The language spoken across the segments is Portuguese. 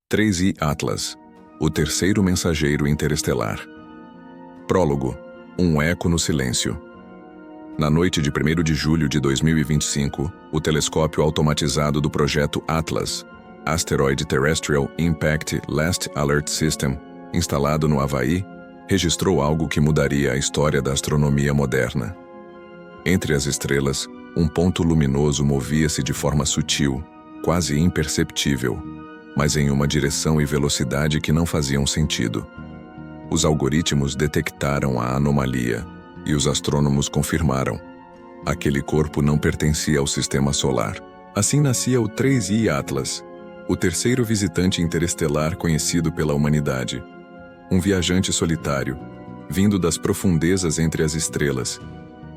3I Atlas, o terceiro mensageiro interestelar. Prólogo, um eco no silêncio. Na noite de 1º de julho de 2025, o telescópio automatizado do projeto Atlas, Asteroid Terrestrial Impact Last Alert System, instalado no Havaí, registrou algo que mudaria a história da astronomia moderna. Entre as estrelas, um ponto luminoso movia-se de forma sutil, quase imperceptível, mas em uma direção e velocidade que não faziam sentido. Os algoritmos detectaram a anomalia e os astrônomos confirmaram. Aquele corpo não pertencia ao sistema solar. Assim nascia o 3I Atlas, o terceiro visitante interestelar conhecido pela humanidade. Um viajante solitário, vindo das profundezas entre as estrelas,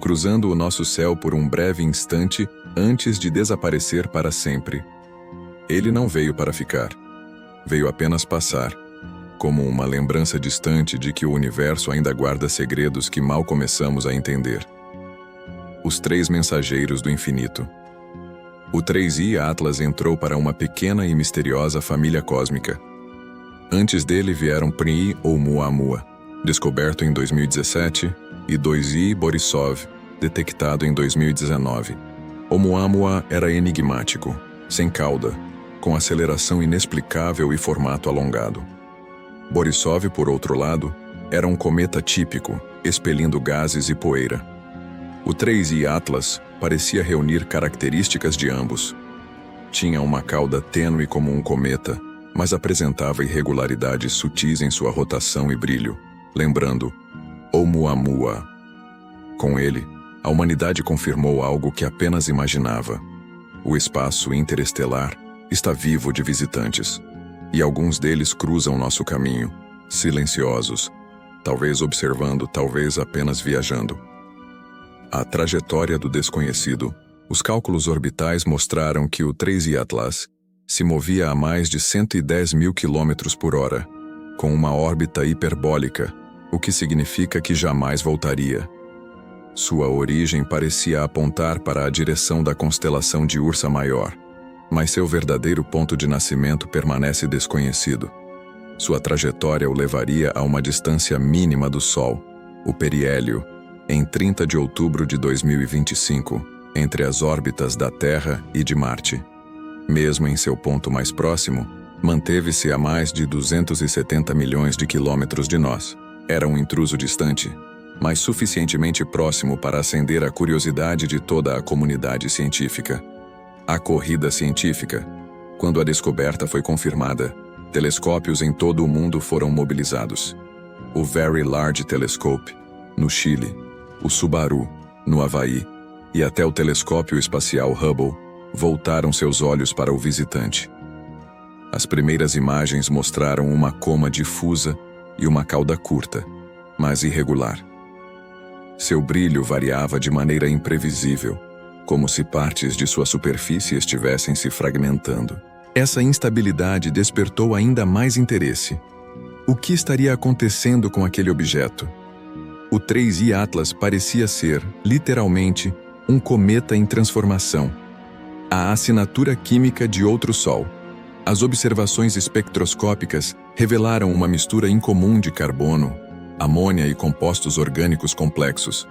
cruzando o nosso céu por um breve instante antes de desaparecer para sempre. Ele não veio para ficar. Veio apenas passar, como uma lembrança distante de que o universo ainda guarda segredos que mal começamos a entender. Os três mensageiros do infinito. O 3I Atlas entrou para uma pequena e misteriosa família cósmica. Antes dele vieram Pni Oumuamua, descoberto em 2017, e 2I Borisov, detectado em 2019. Oumuamua era enigmático, sem cauda, com aceleração inexplicável e formato alongado. Borisov, por outro lado, era um cometa típico, expelindo gases e poeira. O 3I Atlas parecia reunir características de ambos. Tinha uma cauda tênue como um cometa, mas apresentava irregularidades sutis em sua rotação e brilho, lembrando Oumuamua. Com ele, a humanidade confirmou algo que apenas imaginava. O espaço interestelar está vivo de visitantes, e alguns deles cruzam nosso caminho, silenciosos, talvez observando, talvez apenas viajando. A trajetória do desconhecido, os cálculos orbitais mostraram que o 3I Atlas se movia a mais de 110 mil km por hora, com uma órbita hiperbólica, o que significa que jamais voltaria. Sua origem parecia apontar para a direção da constelação de Ursa Maior, mas seu verdadeiro ponto de nascimento permanece desconhecido. Sua trajetória o levaria a uma distância mínima do Sol, o periélio, em 30 de outubro de 2025, entre as órbitas da Terra e de Marte. Mesmo em seu ponto mais próximo, manteve-se a mais de 270 milhões de quilômetros de nós. Era um intruso distante, mas suficientemente próximo para acender a curiosidade de toda a comunidade científica. A corrida científica. Quando a descoberta foi confirmada, telescópios em todo o mundo foram mobilizados. O Very Large Telescope, no Chile, o Subaru, no Havaí, e até o telescópio espacial Hubble, voltaram seus olhos para o visitante. As primeiras imagens mostraram uma coma difusa e uma cauda curta, mas irregular. Seu brilho variava de maneira imprevisível, como se partes de sua superfície estivessem se fragmentando. Essa instabilidade despertou ainda mais interesse. O que estaria acontecendo com aquele objeto? O 3I Atlas parecia ser, literalmente, um cometa em transformação. A assinatura química de outro Sol. As observações espectroscópicas revelaram uma mistura incomum de carbono, amônia e compostos orgânicos complexos,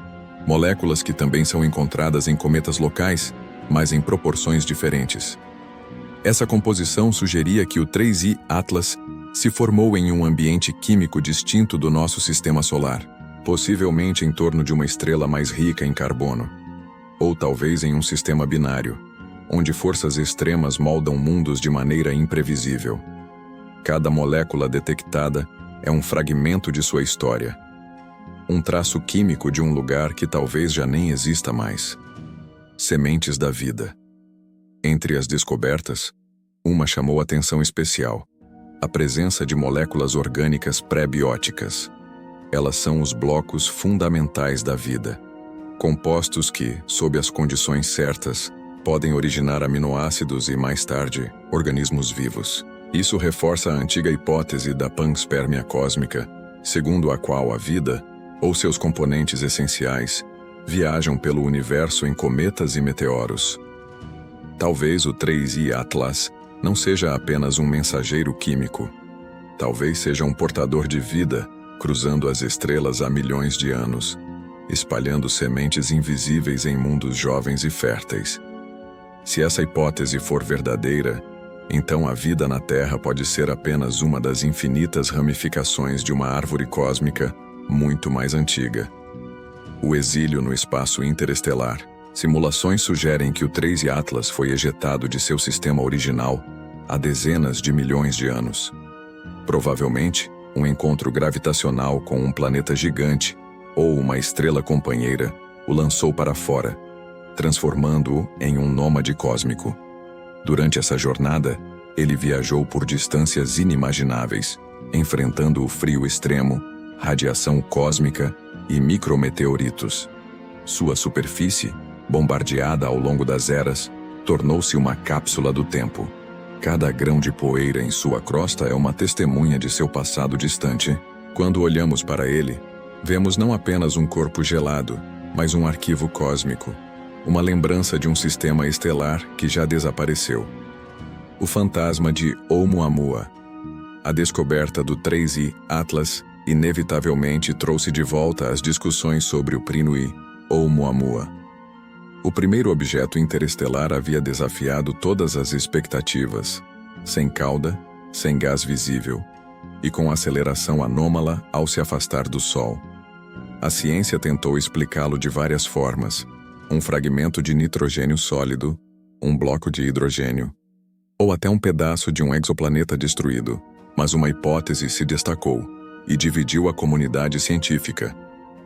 moléculas que também são encontradas em cometas locais, mas em proporções diferentes. Essa composição sugeria que o 3I Atlas se formou em um ambiente químico distinto do nosso sistema solar, possivelmente em torno de uma estrela mais rica em carbono, ou talvez em um sistema binário, onde forças extremas moldam mundos de maneira imprevisível. Cada molécula detectada é um fragmento de sua história, um traço químico de um lugar que talvez já nem exista mais. Sementes da vida. Entre as descobertas, uma chamou atenção especial: a presença de moléculas orgânicas pré-bióticas. Elas são os blocos fundamentais da vida, compostos que, sob as condições certas, podem originar aminoácidos e, mais tarde, organismos vivos. Isso reforça a antiga hipótese da panspermia cósmica, segundo a qual a vida, ou seus componentes essenciais, viajam pelo universo em cometas e meteoros. Talvez o 3I Atlas não seja apenas um mensageiro químico. Talvez seja um portador de vida, cruzando as estrelas há milhões de anos, espalhando sementes invisíveis em mundos jovens e férteis. Se essa hipótese for verdadeira, então a vida na Terra pode ser apenas uma das infinitas ramificações de uma árvore cósmica muito mais antiga. O exílio no espaço interestelar. Simulações sugerem que o 3I Atlas foi ejetado de seu sistema original há dezenas de milhões de anos. Provavelmente, um encontro gravitacional com um planeta gigante ou uma estrela companheira o lançou para fora, transformando-o em um nômade cósmico. Durante essa jornada, ele viajou por distâncias inimagináveis, enfrentando o frio extremo, radiação cósmica e micrometeoritos. Sua superfície, bombardeada ao longo das eras, tornou-se uma cápsula do tempo. Cada grão de poeira em sua crosta é uma testemunha de seu passado distante. Quando olhamos para ele, vemos não apenas um corpo gelado, mas um arquivo cósmico, uma lembrança de um sistema estelar que já desapareceu. O fantasma de Oumuamua. A descoberta do 3I Atlas inevitavelmente trouxe de volta as discussões sobre o Prinui Oumuamua. O primeiro objeto interestelar havia desafiado todas as expectativas, sem cauda, sem gás visível, e com aceleração anômala ao se afastar do Sol. A ciência tentou explicá-lo de várias formas: um fragmento de nitrogênio sólido, um bloco de hidrogênio, ou até um pedaço de um exoplaneta destruído, mas uma hipótese se destacou e dividiu a comunidade científica,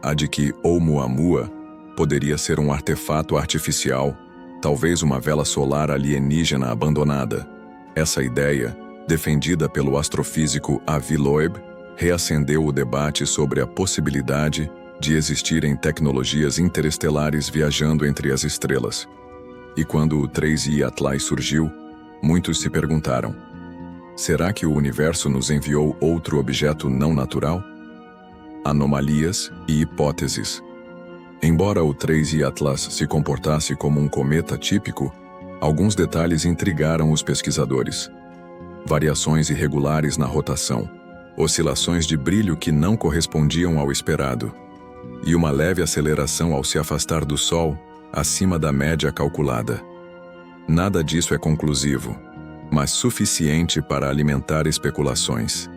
a de que Oumuamua poderia ser um artefato artificial, talvez uma vela solar alienígena abandonada. Essa ideia, defendida pelo astrofísico Avi Loeb, reacendeu o debate sobre a possibilidade de existirem tecnologias interestelares viajando entre as estrelas. E quando o 3I Atlas surgiu, muitos se perguntaram: será que o universo nos enviou outro objeto não natural? Anomalias e hipóteses. Embora o 3I Atlas se comportasse como um cometa típico, alguns detalhes intrigaram os pesquisadores. Variações irregulares na rotação, oscilações de brilho que não correspondiam ao esperado, e uma leve aceleração ao se afastar do Sol, acima da média calculada. Nada disso é conclusivo, mas suficiente para alimentar especulações.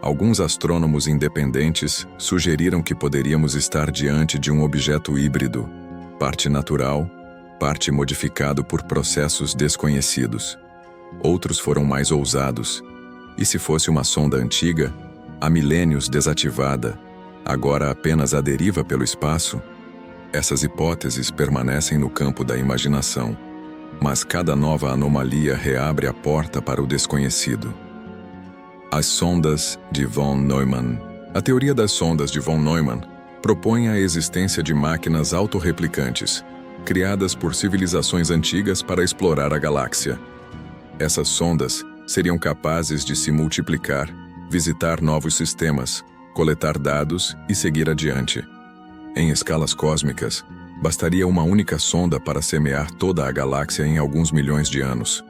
Alguns astrônomos independentes sugeriram que poderíamos estar diante de um objeto híbrido, parte natural, parte modificado por processos desconhecidos. Outros foram mais ousados. E se fosse uma sonda antiga, há milênios desativada, agora apenas à deriva pelo espaço? Essas hipóteses permanecem no campo da imaginação, mas cada nova anomalia reabre a porta para o desconhecido. As sondas de von Neumann. A teoria das sondas de von Neumann propõe a existência de máquinas autorreplicantes, criadas por civilizações antigas para explorar a galáxia. Essas sondas seriam capazes de se multiplicar, visitar novos sistemas, coletar dados e seguir adiante. Em escalas cósmicas, bastaria uma única sonda para semear toda a galáxia em alguns milhões de anos.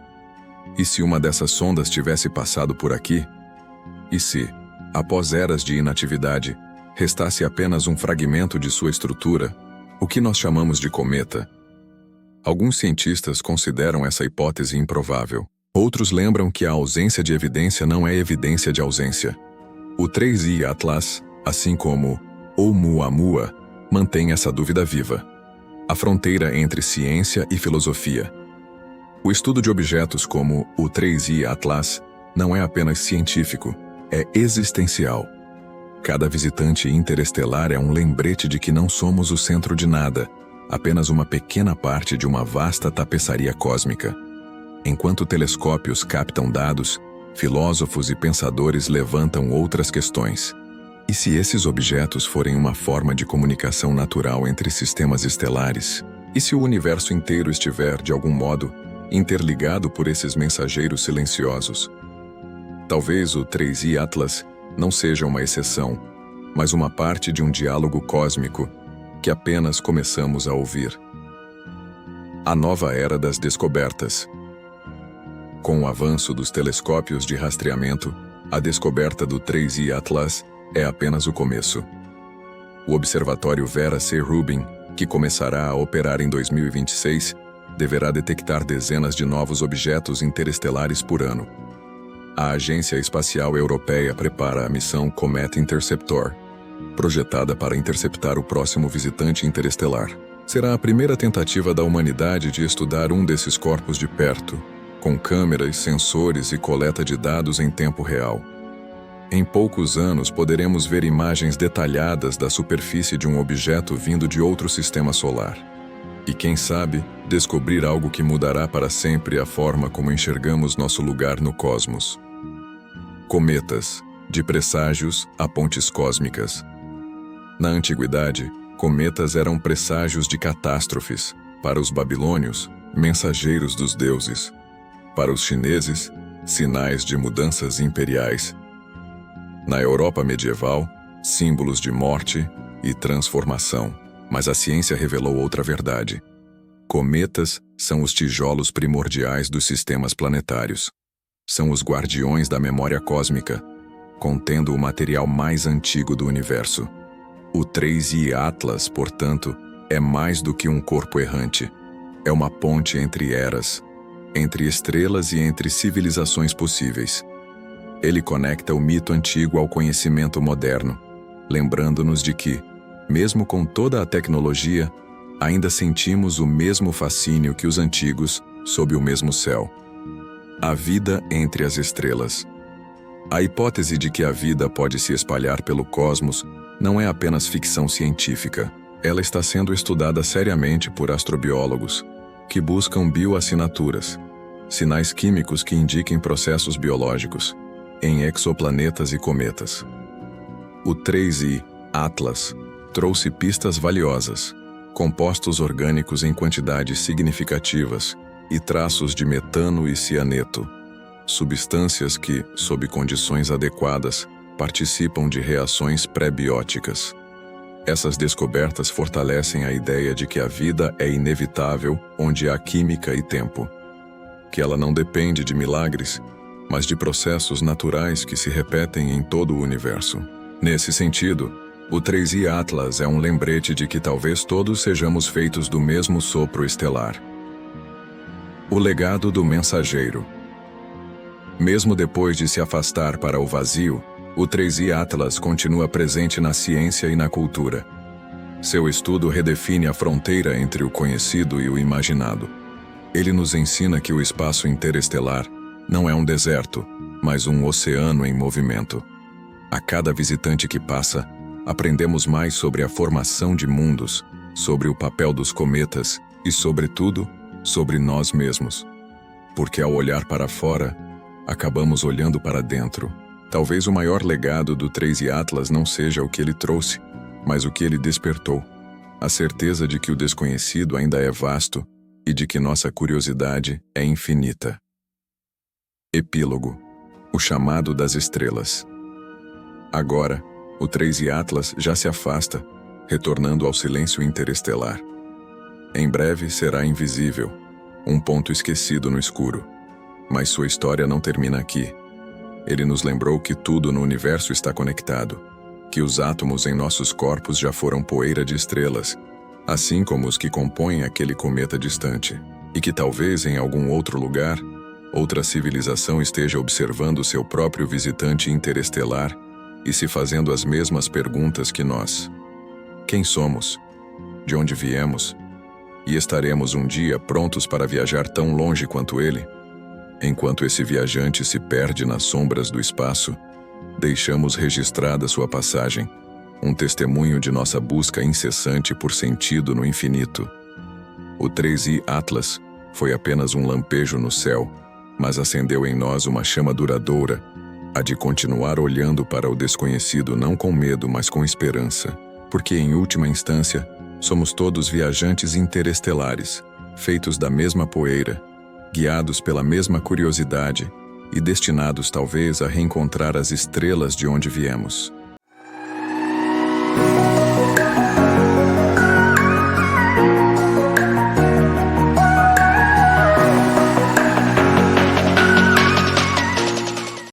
E se uma dessas sondas tivesse passado por aqui? E se, após eras de inatividade, restasse apenas um fragmento de sua estrutura, o que nós chamamos de cometa? Alguns cientistas consideram essa hipótese improvável. Outros lembram que a ausência de evidência não é evidência de ausência. O 3I Atlas, assim como Oumuamua, mantém essa dúvida viva. A fronteira entre ciência e filosofia. O estudo de objetos como o 3I Atlas não é apenas científico, é existencial. Cada visitante interestelar é um lembrete de que não somos o centro de nada, apenas uma pequena parte de uma vasta tapeçaria cósmica. Enquanto telescópios captam dados, filósofos e pensadores levantam outras questões. E se esses objetos forem uma forma de comunicação natural entre sistemas estelares? E se o universo inteiro estiver, de algum modo, interligado por esses mensageiros silenciosos? Talvez o 3I Atlas não seja uma exceção, mas uma parte de um diálogo cósmico que apenas começamos a ouvir. A nova era das descobertas. Com o avanço dos telescópios de rastreamento, a descoberta do 3I Atlas é apenas o começo. O Observatório Vera C. Rubin, que começará a operar em 2026, deverá detectar dezenas de novos objetos interestelares por ano. A Agência Espacial Europeia prepara a missão Comet Interceptor, projetada para interceptar o próximo visitante interestelar. Será a primeira tentativa da humanidade de estudar um desses corpos de perto, com câmeras, sensores e coleta de dados em tempo real. Em poucos anos poderemos ver imagens detalhadas da superfície de um objeto vindo de outro sistema solar. E quem sabe, descobrir algo que mudará para sempre a forma como enxergamos nosso lugar no cosmos. Cometas, de presságios a pontes cósmicas. Na antiguidade, cometas eram presságios de catástrofes. Para os babilônios, mensageiros dos deuses. Para os chineses, sinais de mudanças imperiais. Na Europa medieval, símbolos de morte e transformação. Mas a ciência revelou outra verdade. Cometas são os tijolos primordiais dos sistemas planetários. São os guardiões da memória cósmica, contendo o material mais antigo do universo. O 3I Atlas, portanto, é mais do que um corpo errante. É uma ponte entre eras, entre estrelas e entre civilizações possíveis. Ele conecta o mito antigo ao conhecimento moderno, lembrando-nos de que, mesmo com toda a tecnologia, ainda sentimos o mesmo fascínio que os antigos sob o mesmo céu. A vida entre as estrelas. A hipótese de que a vida pode se espalhar pelo cosmos não é apenas ficção científica. Ela está sendo estudada seriamente por astrobiólogos, que buscam bioassinaturas, sinais químicos que indiquem processos biológicos, em exoplanetas e cometas. O 3I Atlas trouxe pistas valiosas, compostos orgânicos em quantidades significativas e traços de metano e cianeto, substâncias que, sob condições adequadas, participam de reações pré-bióticas. Essas descobertas fortalecem a ideia de que a vida é inevitável onde há química e tempo, que ela não depende de milagres, mas de processos naturais que se repetem em todo o universo. Nesse sentido, o 3I Atlas é um lembrete de que talvez todos sejamos feitos do mesmo sopro estelar. O legado do mensageiro. Mesmo depois de se afastar para o vazio, o 3I Atlas continua presente na ciência e na cultura. Seu estudo redefine a fronteira entre o conhecido e o imaginado. Ele nos ensina que o espaço interestelar não é um deserto, mas um oceano em movimento. A cada visitante que passa, aprendemos mais sobre a formação de mundos, sobre o papel dos cometas e, sobretudo, sobre nós mesmos. Porque ao olhar para fora, acabamos olhando para dentro. Talvez o maior legado do 3I Atlas não seja o que ele trouxe, mas o que ele despertou. A certeza de que o desconhecido ainda é vasto e de que nossa curiosidade é infinita. Epílogo. O chamado das estrelas. Agora, o 3I Atlas já se afasta, retornando ao silêncio interestelar. Em breve será invisível, um ponto esquecido no escuro. Mas sua história não termina aqui. Ele nos lembrou que tudo no universo está conectado, que os átomos em nossos corpos já foram poeira de estrelas, assim como os que compõem aquele cometa distante, e que talvez em algum outro lugar, outra civilização esteja observando seu próprio visitante interestelar e se fazendo as mesmas perguntas que nós. Quem somos? De onde viemos? E estaremos um dia prontos para viajar tão longe quanto ele? Enquanto esse viajante se perde nas sombras do espaço, deixamos registrada sua passagem, um testemunho de nossa busca incessante por sentido no infinito. O 3I Atlas foi apenas um lampejo no céu, mas acendeu em nós uma chama duradoura, a de continuar olhando para o desconhecido não com medo, mas com esperança, porque em última instância, somos todos viajantes interestelares, feitos da mesma poeira, guiados pela mesma curiosidade e destinados talvez a reencontrar as estrelas de onde viemos.